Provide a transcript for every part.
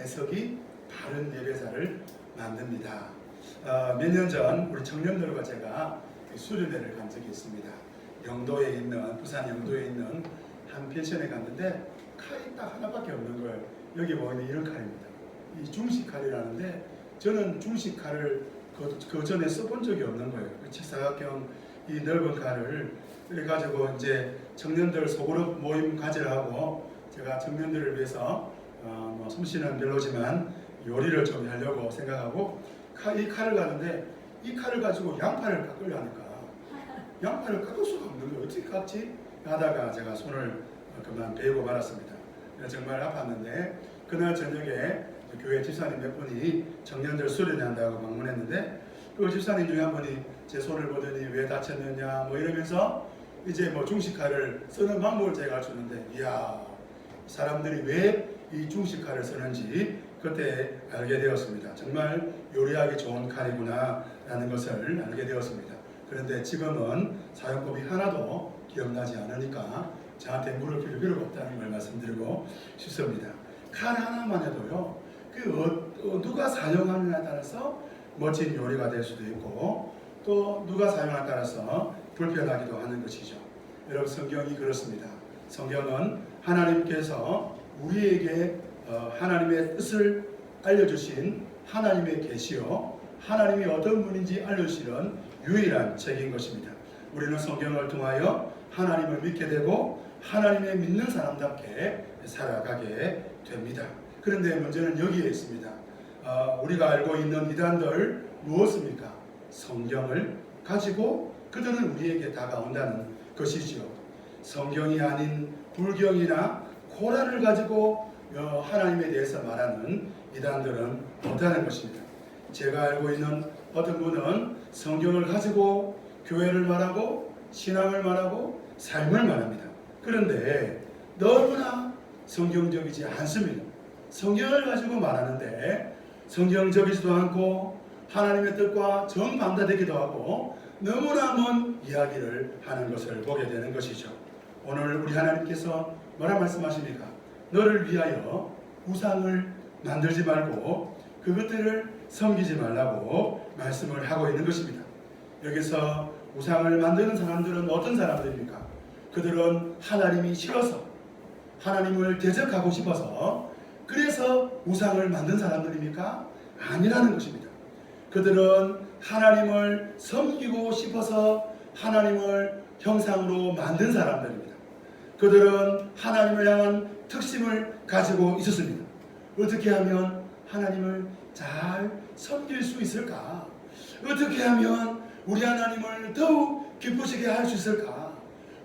해석이 바른 예배사를 만듭니다. 몇 년 전 우리 청년들과 제가 수련회를 간 적이 있습니다. 영도에 있는, 부산 영도에 있는 한 펜션에 갔는데 칼이 딱 하나밖에 없는 거예요. 여기 보이는 이런 칼입니다. 이 중식 칼이라는데 저는 중식 칼을 그 전에 써본 적이 없는 거예요. 직사각형 이 넓은 칼을 그래가지고 이제 청년들 소그룹 모임 가지라고 제가 청년들을 위해서 뭐 솜씨는 별로지만 요리를 좀 하려고 생각하고 이 칼을 가는데 이 칼을 가지고 양파를 깎으려 하니까 양파를 깎을 수가 없는 거예요. 어떻게 깎지? 하다가 제가 손을 그만 베고 말았습니다. 정말 아팠는데 그날 저녁에 교회 집사님 몇 분이 청년들 수련회 한다고 방문했는데 그 집사님 중에 한 분이 제 손을 보더니 왜 다쳤느냐 뭐 이러면서 이제 뭐 중식칼을 쓰는 방법을 제가 가르쳤는데 이야 사람들이 왜 이 중식칼을 쓰는지 그때 알게 되었습니다. 정말 요리하기 좋은 칼이구나 라는 것을 알게 되었습니다. 그런데 지금은 사용법이 하나도 기억나지 않으니까 저한테 물을 필요가 없다는 걸 말씀드리고 싶습니다. 칼 하나만 해도요 누가 사용하느냐에 따라서 멋진 요리가 될 수도 있고 또 누가 사용하느냐에 따라서 불편하기도 하는 것이죠. 여러분 성경이 그렇습니다. 성경은 하나님께서 우리에게 하나님의 뜻을 알려주신 하나님의 계시요 하나님이 어떤 분인지 알려주시는 유일한 책인 것입니다. 우리는 성경을 통하여 하나님을 믿게 되고 하나님의 믿는 사람답게 살아가게 됩니다. 그런데 문제는 여기에 있습니다. 우리가 알고 있는 이단들 무엇입니까? 성경을 가지고 그들은 우리에게 다가온다는 것이지요. 성경이 아닌 불경이나 코란을 가지고 하나님에 대해서 말하는 이단들은 못하는 것입니다. 제가 알고 있는 어떤 분은 성경을 가지고 교회를 말하고 신앙을 말하고 삶을 말합니다. 그런데 너무나 성경적이지 않습니다. 성경을 가지고 말하는데 성경적이지도 않고 하나님의 뜻과 정반대되기도 하고 너무나 먼 이야기를 하는 것을 보게 되는 것이죠. 오늘 우리 하나님께서 뭐라 말씀하십니까? 너를 위하여 우상을 만들지 말고 그것들을 섬기지 말라고 말씀을 하고 있는 것입니다. 여기서 우상을 만드는 사람들은 어떤 사람들입니까? 그들은 하나님이 싫어서 하나님을 대적하고 싶어서 그래서 우상을 만든 사람들입니까? 아니라는 것입니다. 그들은 하나님을 섬기고 싶어서 하나님을 형상으로 만든 사람들입니다. 그들은 하나님을 향한 특심을 가지고 있었습니다. 어떻게 하면 하나님을 잘 섬길 수 있을까? 어떻게 하면 우리 하나님을 더욱 기쁘시게 할 수 있을까?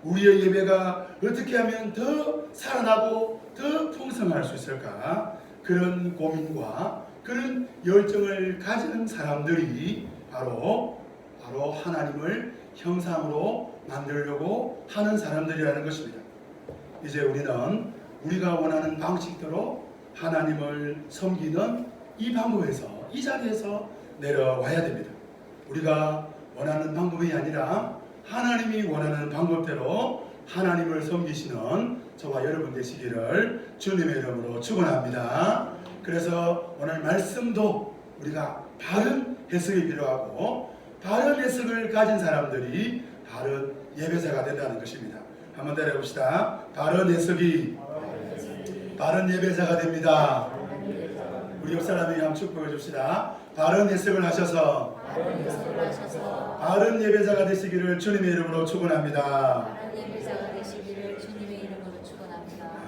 우리의 예배가 어떻게 하면 더 살아나고 더 풍성할 수 있을까? 그런 고민과 그런 열정을 가지는 사람들이 바로 하나님을 형상으로 만들려고 하는 사람들이라는 것입니다. 이제 우리는 우리가 원하는 방식대로 하나님을 섬기는 이 방법에서 이 자리에서 내려와야 됩니다. 우리가 원하는 방법이 아니라 하나님이 원하는 방법대로 하나님을 섬기시는 저와 여러분 되시기를 주님의 이름으로 축원합니다. 그래서 오늘 말씀도 우리가 바른 해석이 필요하고 바른 해석을 가진 사람들이 바른 예배자가 된다는 것입니다. 한번 따라해봅시다. 바른 해석이 바른 예배자가 됩니다. 우리 옆 사람에게 한번 축복해 줍시다. 바른 해석을 하셔서 바른 예배자가 되시기를 주님의 이름으로 축원합니다.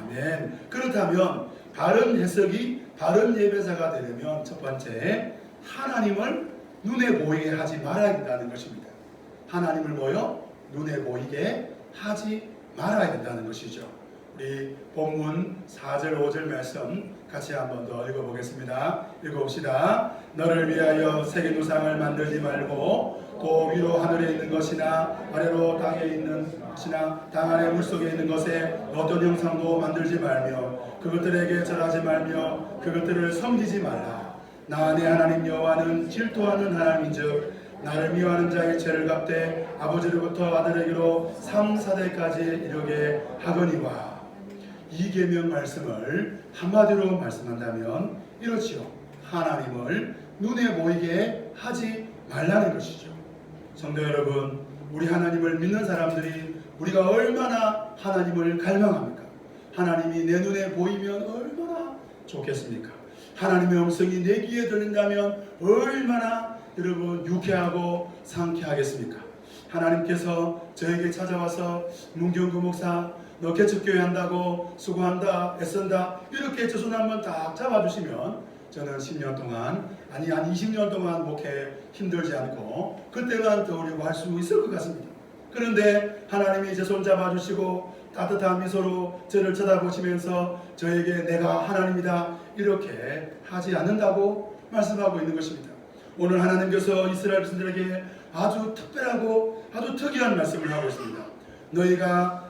아멘. 그렇다면 바른 해석이 바른 예배자가 되려면 첫 번째 하나님을 눈에 보이게 하지 말아야 된다는 것입니다. 하나님을 뭐요? 눈에 보이게 하지 말아야 된다는 것이죠. 우리 본문 4절 5절 말씀 같이 한번 더 읽어보겠습니다. 읽어봅시다. 너를 위하여 새긴 우상을 만들지 말고 또 위로 하늘에 있는 것이나 아래로 땅에 있는 것이나 땅 아래 물속에 있는 것에 어떤 형상도 만들지 말며 그것들에게 절하지 말며 그것들을 섬기지 말라. 나 내 하나님 여호와는 질투하는 하나님인즉 나를 미워하는 자의 죄를 갚되 아버지로부터 아들에게로 3, 4대까지 이르게 하거니와. 이 계명 말씀을 한마디로 말씀한다면 이렇지요. 하나님을 눈에 보이게 하지 말라는 것이죠. 성도 여러분, 우리 하나님을 믿는 사람들이 우리가 얼마나 하나님을 갈망합니까? 하나님이 내 눈에 보이면 얼마나 좋겠습니까? 하나님의 음성이 내 귀에 들린다면 얼마나 여러분 유쾌하고 상쾌하겠습니까? 하나님께서 저에게 찾아와서 문경구 목사 너 개척교회 한다고 수고한다 애쓴다 이렇게 저 손 한번 딱 잡아주시면 저는 10년 동안 아니 한 20년 동안 목회 힘들지 않고 그때만 떠오르고 할 수 있을 것 같습니다. 그런데 하나님이 제 손 잡아주시고 따뜻한 미소로 저를 쳐다보시면서 저에게 내가 하나님이다 이렇게 하지 않는다고 말씀하고 있는 것입니다. 오늘 하나님께서 이스라엘 백성들에게 아주 특별하고 아주 특이한 말씀을 하고 있습니다. 너희가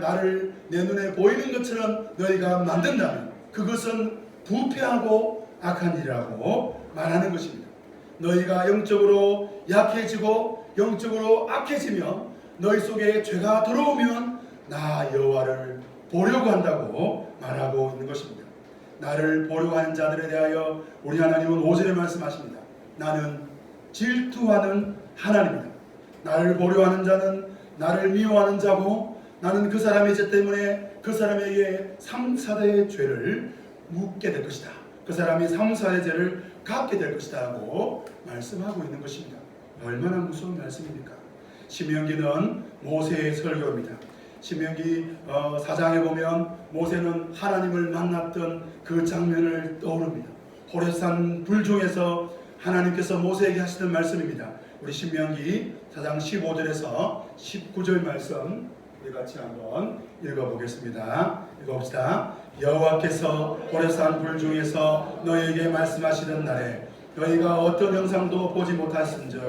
나를 내 눈에 보이는 것처럼 너희가 만든다면 그것은 부패하고 악한 일이라고 말하는 것입니다. 너희가 영적으로 약해지고 영적으로 악해지면 너희 속에 죄가 들어오면 나 여호와를 보려고 한다고 말하고 있는 것입니다. 나를 보려고 하는 자들에 대하여 우리 하나님은 5절에 말씀하십니다. 나는 질투하는 하나님이다. 나를 보려 하는 자는 나를 미워하는 자고 나는 그 사람의 죄 때문에 그 사람에게 3, 4대의 죄를 묻게 될 것이다. 그 사람이 3, 4대의 죄를 갚게 될 것이다 하고 말씀하고 있는 것입니다. 얼마나 무서운 말씀입니까? 신명기는 모세의 설교입니다. 신명기 4장에 보면 모세는 하나님을 만났던 그 장면을 떠오릅니다. 호렙산 불중에서 하나님께서 모세에게 하시던 말씀입니다. 우리 신명기 4장 15절에서 19절 말씀 우리 같이 한번 읽어보겠습니다. 읽어봅시다. 여호와께서 호렙산 불중에서 너희에게 말씀하시던 날에 너희가 어떤 형상도 보지 못하신즉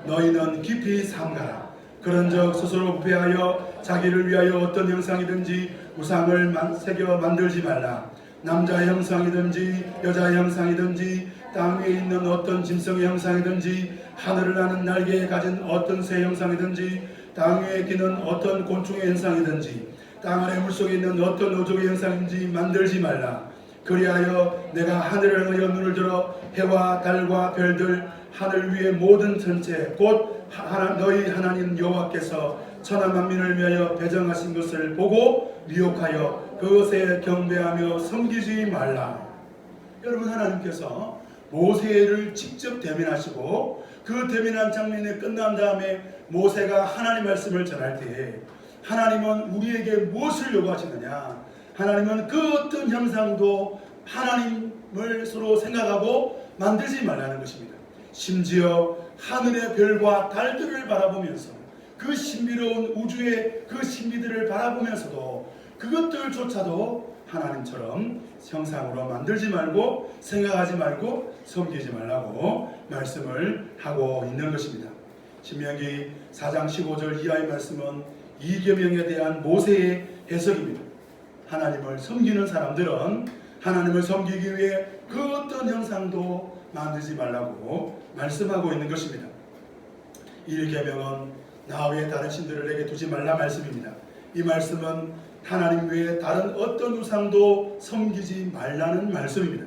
너희는 깊이 삼가라. 그런즉 스스로 부패하여 자기를 위하여 어떤 형상이든지 우상을 새겨 만들지 말라. 남자의 형상이든지 여자의 형상이든지 땅 위에 있는 어떤 짐승의 형상이든지 하늘을 나는 날개에 가진 어떤 새 형상이든지 땅 위에 기는 어떤 곤충의 형상이든지 땅 아래 물속에 있는 어떤 어종의 형상인지 만들지 말라. 그리하여 내가 하늘을 향하여 눈을 들어 해와 달과 별들 하늘 위의 모든 전체 곧 너희 하나님 여호와께서 천하 만민을 위하여 배정하신 것을 보고 미혹하여 그것에 경배하며 섬기지 말라. 여러분, 하나님께서 모세를 직접 대면하시고 그 대면한 장면이 끝난 다음에 모세가 하나님 말씀을 전할 때 하나님은 우리에게 무엇을 요구하시느냐? 하나님은 그 어떤 형상도 하나님을 서로 생각하고 만들지 말라는 것입니다. 심지어 하늘의 별과 달들을 바라보면서 그 신비로운 우주의 그 신비들을 바라보면서도 그것들조차도 하나님처럼 형상으로 만들지 말고 생각하지 말고 섬기지 말라고 말씀을 하고 있는 것입니다. 신명기 4장 15절 이하의 말씀은 이 계명에 대한 모세의 해석입니다. 하나님을 섬기는 사람들은 하나님을 섬기기 위해 그 어떤 형상도 만들지 말라고 말씀하고 있는 것입니다. 이 계명은 나 외에 다른 신들을 내게 두지 말라 말씀입니다. 이 말씀은 하나님 외에 다른 어떤 우상도 섬기지 말라는 말씀입니다.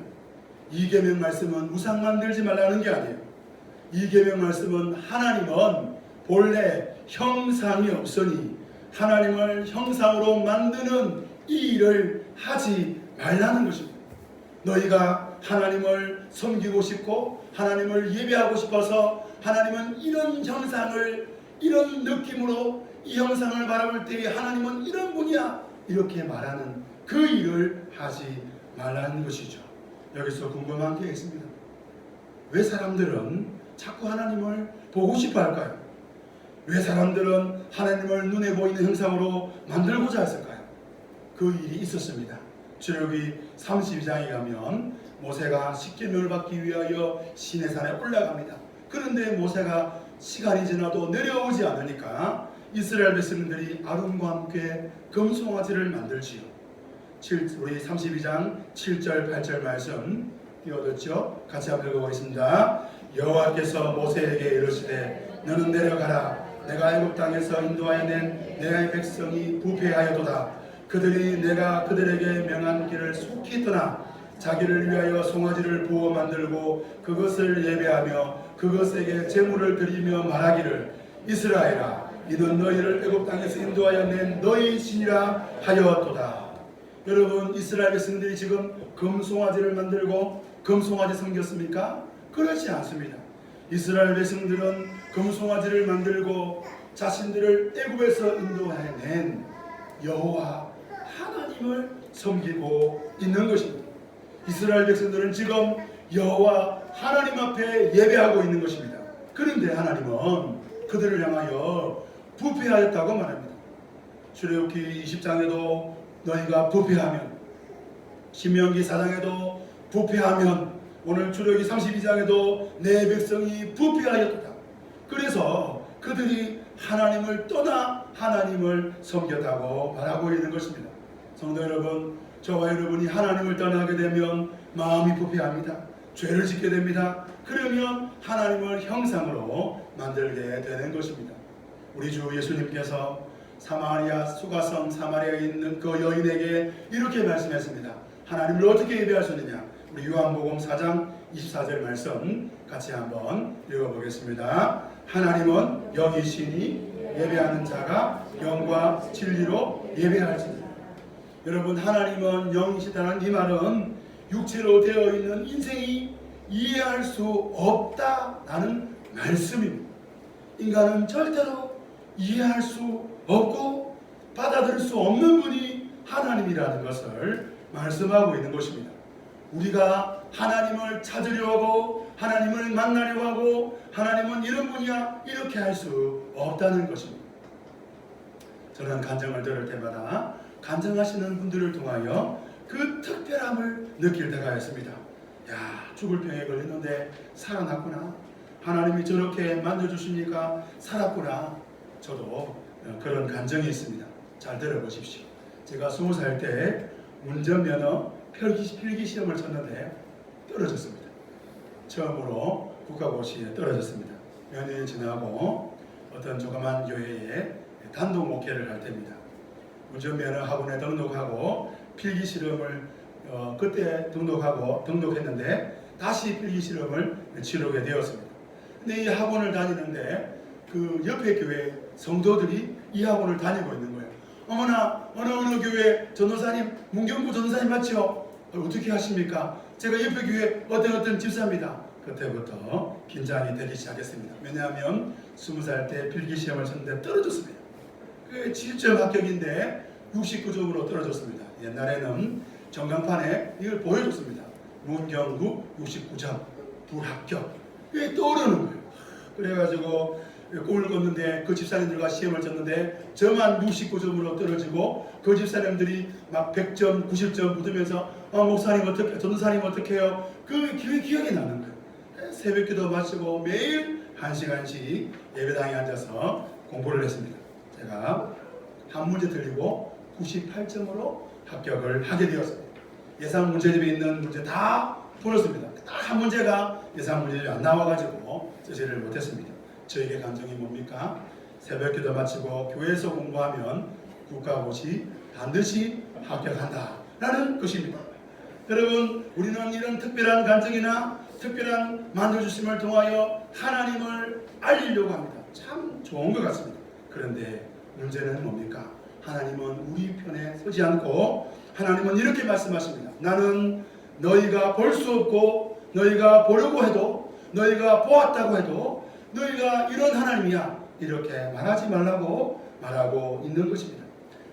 이 계명 말씀은 우상 만들지 말라는 게 아니에요. 이 계명 말씀은 하나님은 본래 형상이 없으니 하나님을 형상으로 만드는 이 일을 하지 말라는 것입니다. 너희가 하나님을 섬기고 싶고 하나님을 예배하고 싶어서 하나님은 이런 형상을 이런 느낌으로 이 형상을 바라볼 때 하나님은 이런 분이야 이렇게 말하는 그 일을 하지 말라는 것이죠. 여기서 궁금한 게 있습니다. 왜 사람들은 자꾸 하나님을 보고 싶어 할까요? 왜 사람들은 하나님을 눈에 보이는 형상으로 만들고자 했을까요? 그 일이 있었습니다. 출애굽기 32장에 가면 모세가 십계명을 받기 위하여 시내산에 올라갑니다. 그런데 모세가 시간이 지나도 내려오지 않으니까 이스라엘 백성들이 아론과 함께 금송아지를 만들지요. 우리 32장 7절 8절 말씀 띄워뒀죠? 같이 한번 읽어보겠습니다. 여호와께서 모세에게 이르시되 너는 내려가라. 내가 애굽 땅에서 인도하여 낸 내 백성이 부패하여도다. 그들이 내가 그들에게 명한 길을 속히 떠나 자기를 위하여 송아지를 부어 만들고 그것을 예배하며 그것에게 제물을 드리며 말하기를 이스라엘아 이는 너희를 애굽 땅에서 인도하여 낸 너희 신이라 하였도다. 여러분, 이스라엘 백성들이 지금 금송아지를 만들고 금송아지 섬겼습니까? 그렇지 않습니다. 이스라엘 백성들은 금송아지를 만들고 자신들을 애굽에서 인도하여 낸 여호와 하나님을 섬기고 있는 것입니다. 이스라엘 백성들은 지금 여호와 하나님 앞에 예배하고 있는 것입니다. 그런데 하나님은 그들을 향하여 부패하였다고 말합니다. 출애굽기 20장에도 너희가 부패하면, 신명기 4장에도 부패하면, 오늘 출애굽기 32장에도 내 백성이 부패하였다. 그래서 그들이 하나님을 떠나 하나님을 섬겼다고 말하고 있는 것입니다. 성도 여러분, 저와 여러분이 하나님을 떠나게 되면 마음이 부패합니다. 죄를 짓게 됩니다. 그러면 하나님을 형상으로 만들게 되는 것입니다. 우리 주 예수님께서 사마리아 수가성 사마리아에 있는 그 여인에게 이렇게 말씀했습니다. 하나님을 어떻게 예배하셨느냐? 우리 요한복음 4장 24절 말씀 같이 한번 읽어보겠습니다. 하나님은 영이시니 예배하는 자가 영과 진리로 예배할지니. 여러분, 하나님은 영이시다는 이 말은 육체로 되어 있는 인생이 이해할 수 없다라는 말씀입니다. 인간은 절대로 이해할 수 없고 받아들일 수 없는 분이 하나님이라는 것을 말씀하고 있는 것입니다. 우리가 하나님을 찾으려 하고 하나님을 만나려 하고 하나님은 이런 분이야 이렇게 할 수 없다는 것입니다. 저는 간증을 들을 때마다 간증하시는 분들을 통하여 그 특별함을 느낄 때가 있습니다. 야, 죽을 병에 걸렸는데 살아났구나. 하나님이 저렇게 만져주시니까 살았구나. 저도 그런 간증이 있습니다. 잘 들어보십시오. 제가 20살 때 운전면허 필기 시험을 쳤는데 떨어졌습니다. 처음으로 국가고시에 떨어졌습니다. 몇 년이 지나고 어떤 조그만 교회에 단독 목회를 할 때입니다. 운전면허 학원에 등록하고 필기 실험을 그때 등록했는데 다시 필기 실험을 치르게 되었습니다. 근데 이 학원을 다니는데 그 옆에 교회 성도들이 이 학원을 다니고 있는 거예요. 어머나 어느 교회 전도사님 문경구 전도사님 맞죠? 어떻게 하십니까? 제가 옆에 교회 어떤 집사입니다. 그때부터 긴장이 되기 시작했습니다. 왜냐하면 20살 때 필기시험을 쳤는데 떨어졌습니다. 그 7점 합격인데 69점으로 떨어졌습니다. 옛날에는 전광판에 이걸 보여줬습니다. 문경구 69점 불합격. 그게 떠오르는 거예요. 그래가지고 꿈을 꿨는데 그 집사님들과 시험을 쳤는데 저만 69점으로 떨어지고 그 집사님들이 막 100점, 90점 붙으면서 목사님 어떻게, 전도사님 어떻게 해요? 그 기억이 나는 거예요. 새벽기도 마치고 매일 1시간씩 예배당에 앉아서 공부를 했습니다. 제가 한 문제 틀리고 98점으로 합격을 하게 되었습니다. 예상 문제집에 있는 문제 다 풀었습니다. 딱 한 문제가 예상 문제집이 안 나와가지고 쓰지를 못했습니다. 저에게 감정이 뭡니까? 새벽기도 마치고 교회에서 공부하면 국가고시 반드시 합격한다 라는 것입니다. 여러분, 우리는 이런 특별한 간증이나 특별한 만져주심을 통하여 하나님을 알리려고 합니다. 참 좋은 것 같습니다. 그런데 문제는 뭡니까? 하나님은 우리 편에 서지 않고 하나님은 이렇게 말씀하십니다. 나는 너희가 볼 수 없고 너희가 보려고 해도 너희가 보았다고 해도 너희가 이런 하나님이야 이렇게 말하지 말라고 말하고 있는 것입니다.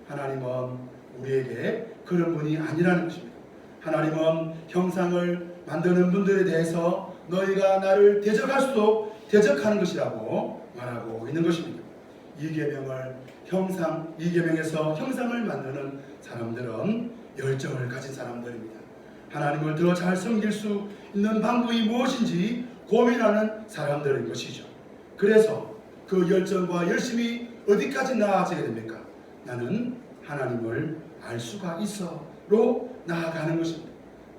하나님은 우리에게 그런 분이 아니라는 것입니다. 하나님은 형상을 만드는 분들에 대해서 너희가 나를 대적할수록 대적하는 것이라고 말하고 있는 것입니다. 이계명에서 형상을 만드는 사람들은 열정을 가진 사람들입니다. 하나님을 더 잘 섬길 수 있는 방법이 무엇인지 고민하는 사람들인 것이죠. 그래서 그 열정과 열심이 어디까지 나아지게 됩니까? 나는 하나님을 알 수가 있어로 나아가는 것입니다.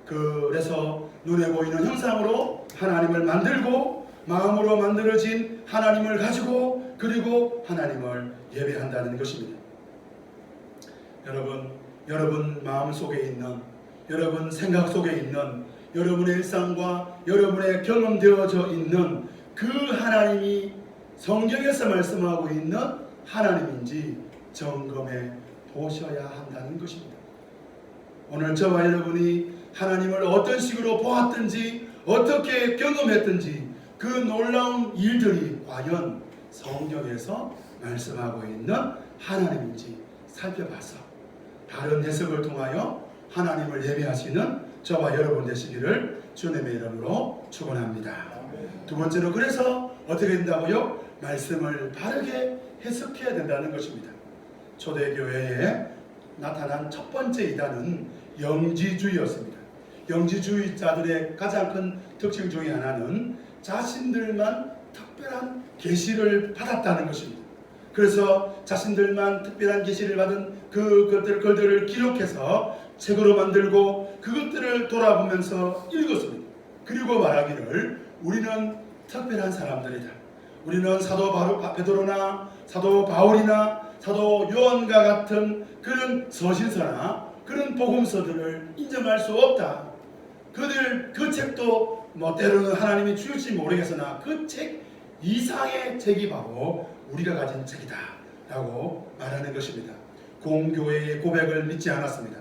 그래서 눈에 보이는 형상으로 하나님을 만들고 마음으로 만들어진 하나님을 가지고 그리고 하나님을 예배한다는 것입니다. 여러분, 여러분 마음 속에 있는, 여러분 생각 속에 있는, 여러분의 일상과 여러분의 경험되어져 있는 그 하나님이 성경에서 말씀하고 있는 하나님인지 점검해 보셔야 한다는 것입니다. 오늘 저와 여러분이 하나님을 어떤 식으로 보았든지 어떻게 경험했든지 그 놀라운 일들이 과연 성경에서 말씀하고 있는 하나님인지 살펴봐서 다른 해석을 통하여 하나님을 예배하시는 저와 여러분 되시기를 주님의 이름으로 축원합니다. 두 번째로 그래서 어떻게 된다고요? 말씀을 바르게 해석해야 된다는 것입니다. 초대교회에 나타난 첫 번째 이단은 영지주의였습니다. 영지주의자들의 가장 큰 특징 중에 하나는 자신들만 특별한 계시를 받았다는 것입니다. 그래서 자신들만 특별한 계시를 받은 그것들을 기록해서 책으로 만들고 그것들을 돌아보면서 읽었습니다. 그리고 말하기를 우리는 특별한 사람들이다. 우리는 사도 베드로나 사도 바울이나 사도 요한과 같은 그런 서신서나 그런 복음서들을 인정할 수 없다. 그 책도 때로는 하나님이 주실지 모르겠으나 그 책 이상의 책이 바로 우리가 가진 책이다 라고 말하는 것입니다. 공교회의 고백을 믿지 않았습니다.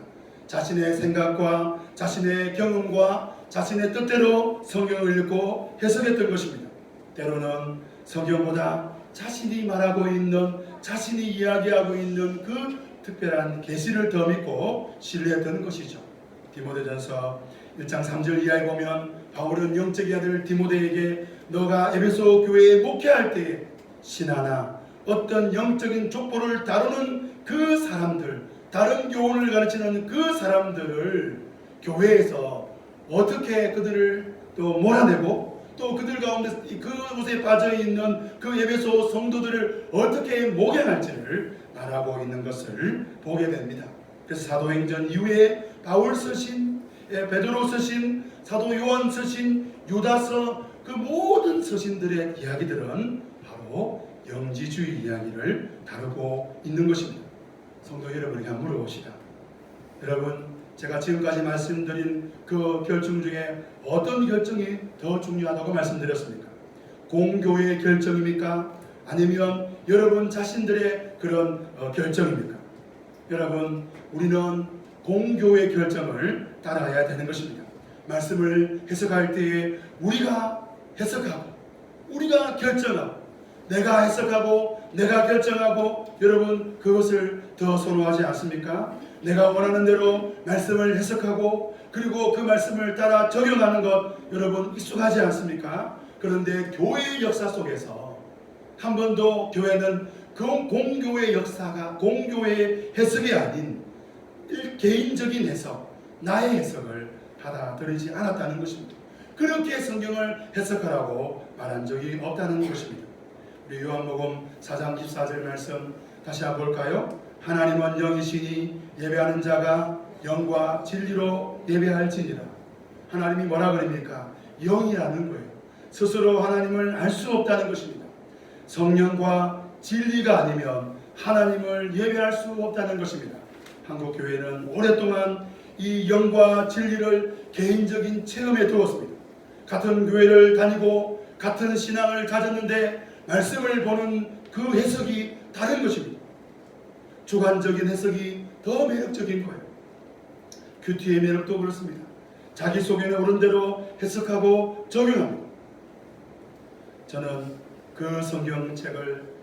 자신의 생각과 자신의 경험과 자신의 뜻대로 성경을 읽고 해석했던 것입니다. 때로는 성경보다 자신이 말하고 있는, 자신이 이야기하고 있는 그 특별한 계시를 더 믿고 신뢰했던 것이죠. 디모데전서 1장 3절 이하에 보면 바울은 영적의 아들 디모데에게 너가 에베소 교회에 목회할 때에 신하나 어떤 영적인 족보를 다루는 그 사람들, 다른 교훈을 가르치는 그 사람들을 교회에서 어떻게 그들을 또 몰아내고 또 그들 가운데 그곳에 빠져있는 그 에베소 성도들을 어떻게 목양할지를 말하고 있는 것을 보게 됩니다. 그래서 사도행전 이후에 바울 서신, 베드로 서신, 사도 요한 서신, 유다서 그 모든 서신들의 이야기들은 바로 영지주의 이야기를 다루고 있는 것입니다. 성도 여러분에게 한번 물어봅시다. 여러분, 제가 지금까지 말씀드린 그 결정 중에 어떤 결정이 더 중요하다고 말씀드렸습니까? 공교회의 결정입니까? 아니면 여러분 자신들의 그런 결정입니까? 여러분, 우리는 공교회의 결정을 따라야 되는 것입니다. 말씀을 해석할 때에 우리가 해석하고 우리가 결정하고 내가 해석하고 내가 결정하고 여러분 그것을 더 선호하지 않습니까? 내가 원하는 대로 말씀을 해석하고 그리고 그 말씀을 따라 적용하는 것 여러분 익숙하지 않습니까? 그런데 교회의 역사 속에서 한 번도 교회는 그 공교회의 역사가 공교회의 해석이 아닌 개인적인 해석, 나의 해석을 받아들이지 않았다는 것입니다. 그렇게 성경을 해석하라고 말한 적이 없다는 것입니다. 우리 요한복음 4장 14절 말씀 다시 한번 볼까요? 하나님은 영이시니 예배하는 자가 영과 진리로 예배할지니라. 하나님이 뭐라 그럽니까? 영이라는 거예요. 스스로 하나님을 알 수 없다는 것입니다. 성령과 진리가 아니면 하나님을 예배할 수 없다는 것입니다. 한국교회는 오랫동안 이 영과 진리를 개인적인 체험에 두었습니다. 같은 교회를 다니고 같은 신앙을 가졌는데 말씀을 보는 그 해석이 다른 것입니다. 주관적인 해석이 더 매력적인 거예요. 큐티의 매력도 그렇습니다. 자기 속에는 옳은 대로 해석하고 적용합니다. 저는 그 성경책을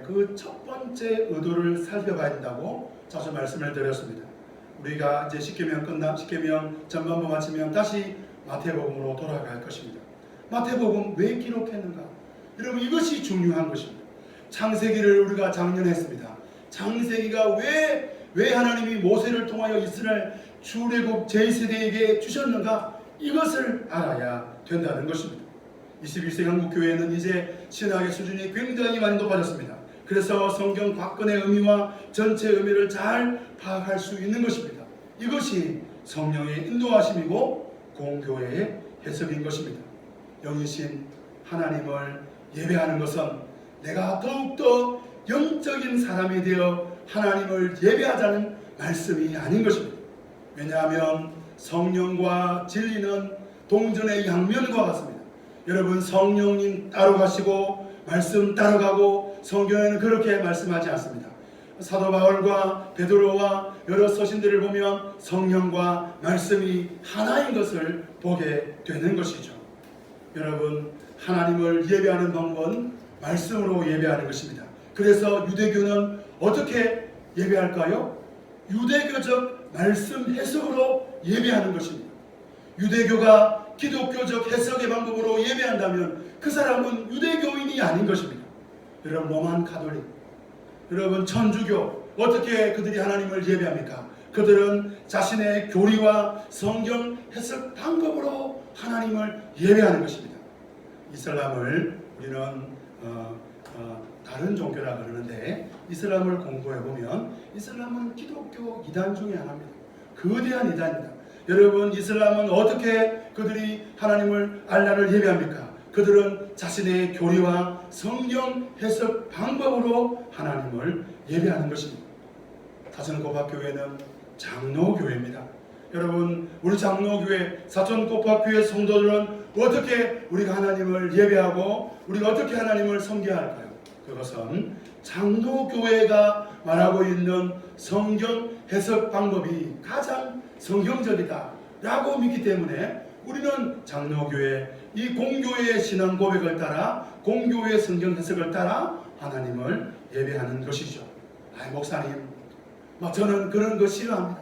그 첫 번째 의도를 살펴봐야 된다고 자주 말씀을 드렸습니다. 우리가 이제 십계명 전반부 마치면 다시 마태복음으로 돌아갈 것입니다. 마태복음 왜 기록했는가? 여러분 이것이 중요한 것입니다. 창세기를 우리가 작년 했습니다. 창세기가 왜 하나님이 모세를 통하여 이스라엘 출애굽 제1세대에게 주셨는가? 이것을 알아야 된다는 것입니다. 21세기 한국교회는 이제 신학의 수준이 굉장히 많이 높아졌습니다. 그래서 성경 박근의 의미와 전체 의미를 잘 파악할 수 있는 것입니다. 이것이 성령의 인도하심이고 공교회의 해석인 것입니다. 영이신 하나님을 예배하는 것은 내가 더욱더 영적인 사람이 되어 하나님을 예배하자는 말씀이 아닌 것입니다. 왜냐하면 성령과 진리는 동전의 양면과 같습니다. 여러분, 성령님 따로 가시고 말씀 따로 가고 성경에는 그렇게 말씀하지 않습니다. 사도 바울과 베드로와 여러 서신들을 보면 성령과 말씀이 하나인 것을 보게 되는 것이죠. 여러분, 하나님을 예배하는 방법은 말씀으로 예배하는 것입니다. 그래서 유대교는 어떻게 예배할까요? 유대교적 말씀 해석으로 예배하는 것입니다. 유대교가 기독교적 해석의 방법으로 예배한다면 그 사람은 유대교인이 아닌 것입니다. 여러분, 로만 가톨릭, 여러분 천주교, 어떻게 그들이 하나님을 예배합니까? 그들은 자신의 교리와 성경 해석 방법으로 하나님을 예배하는 것입니다. 이슬람을 우리는 다른 종교라 그러는데, 이슬람을 공부해 보면 이슬람은 기독교 이단 중에 하나입니다. 거대한 이단입니다. 여러분, 이슬람은 어떻게 그들이 하나님을 알라를 예배합니까? 그들은 자신의 교리와 성경 해석 방법으로 하나님을 예배하는 것입니다. 사천고박교회는 장로교회입니다. 여러분, 우리 장로교회, 사천고박교회 성도들은 어떻게 우리가 하나님을 예배하고 우리가 어떻게 하나님을 섬겨야 할까요? 그것은 장로교회가 말하고 있는 성경 해석 방법이 가장 성경적이다 라고 믿기 때문에 우리는 장로교회, 이 공교회의 신앙 고백을 따라, 공교회의 성경 해석을 따라 하나님을 예배하는 것이죠. 목사님, 저는 그런 거 싫어합니다.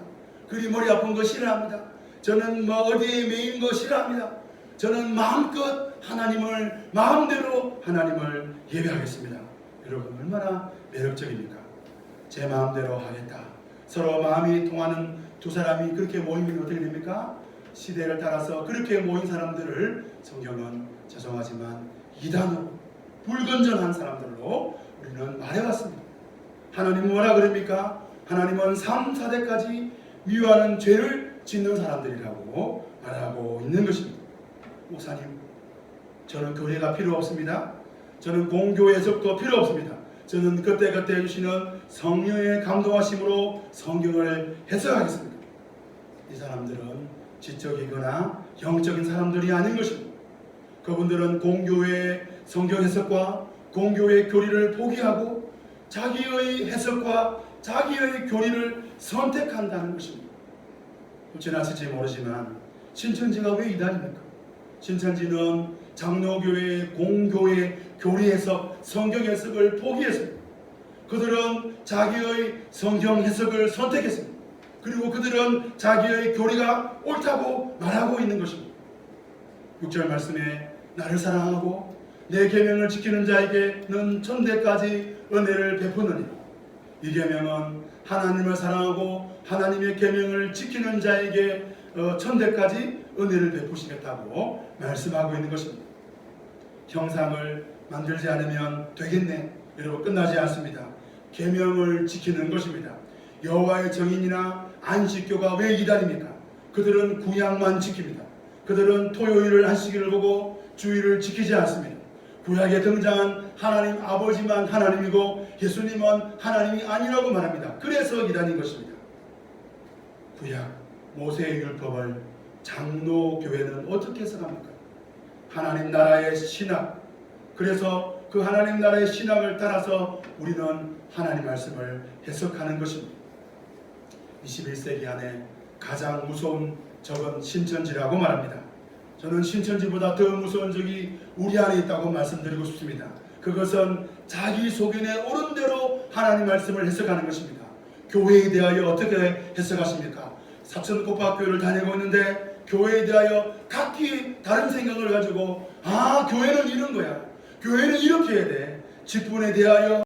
그리 머리 아픈 거 싫어합니다. 저는 어디에 매인 거 싫어합니다. 저는 마음껏 하나님을, 마음대로 하나님을 예배하겠습니다. 여러분, 얼마나 매력적입니까? 제 마음대로 하겠다. 서로 마음이 통하는 두 사람이 그렇게 모이면 어떻게 됩니까? 시대를 따라서 그렇게 모인 사람들을 성경은 죄송하지만 이단으로, 불건전한 사람들로 우리는 말해왔습니다. 하나님은 뭐라 그럽니까? 하나님은 3, 4대까지 미워하는 죄를 짓는 사람들이라고 말하고 있는 것입니다. 목사님, 저는 교회가 필요 없습니다. 저는 공교 해석도 필요 없습니다. 저는 그때그때 해주시는 성령의 감동하심으로 성경을 해석하겠습니다. 이 사람들은 지적이거나 영적인 사람들이 아닌 것입니다. 그분들은 공교회의 성경 해석과 공교회의 교리를 포기하고 자기의 해석과 자기의 교리를 선택한다는 것입니다. 지나실지 모르지만 신천지가 왜 이단입니까? 신천지는 장로교회의 공교회 교리 해석, 성경 해석을 포기했습니다. 그들은 자기의 성경 해석을 선택했습니다. 그리고 그들은 자기의 교리가 옳다고 말하고 있는 것입니다. 6절 말씀에 나를 사랑하고 내 계명을 지키는 자에게는 천대까지 은혜를 베푸느니라. 이 계명은 하나님을 사랑하고 하나님의 계명을 지키는 자에게 천대까지 은혜를 베푸시겠다고 말씀하고 있는 것입니다. 형상을 만들지 않으면 되겠네. 여러분, 끝나지 않습니다. 계명을 지키는 것입니다. 여호와의 정인이나 안식교가 왜 이단입니까? 그들은 구약만 지킵니다. 그들은 토요일을 안식일을 보고 주일을 지키지 않습니다. 구약에 등장한 하나님 아버지만 하나님이고 예수님은 하나님이 아니라고 말합니다. 그래서 이단인 것입니다. 구약 모세의 율법을 장로교회는 어떻게 해석합니까? 하나님 나라의 신학. 그래서 그 하나님 나라의 신학을 따라서 우리는 하나님 말씀을 해석하는 것입니다. 21세기 안에 가장 무서운 적은 신천지라고 말합니다. 저는 신천지보다 더 무서운 적이 우리 안에 있다고 말씀드리고 싶습니다. 그것은 자기 소견에 옳은 대로 하나님 말씀을 해석하는 것입니다. 교회에 대하여 어떻게 해석하십니까? 사천고박교회를 다니고 있는데 교회에 대하여 각기 다른 생각을 가지고 교회는 이런 거야. 교회는 이렇게 해야 돼. 직분에 대하여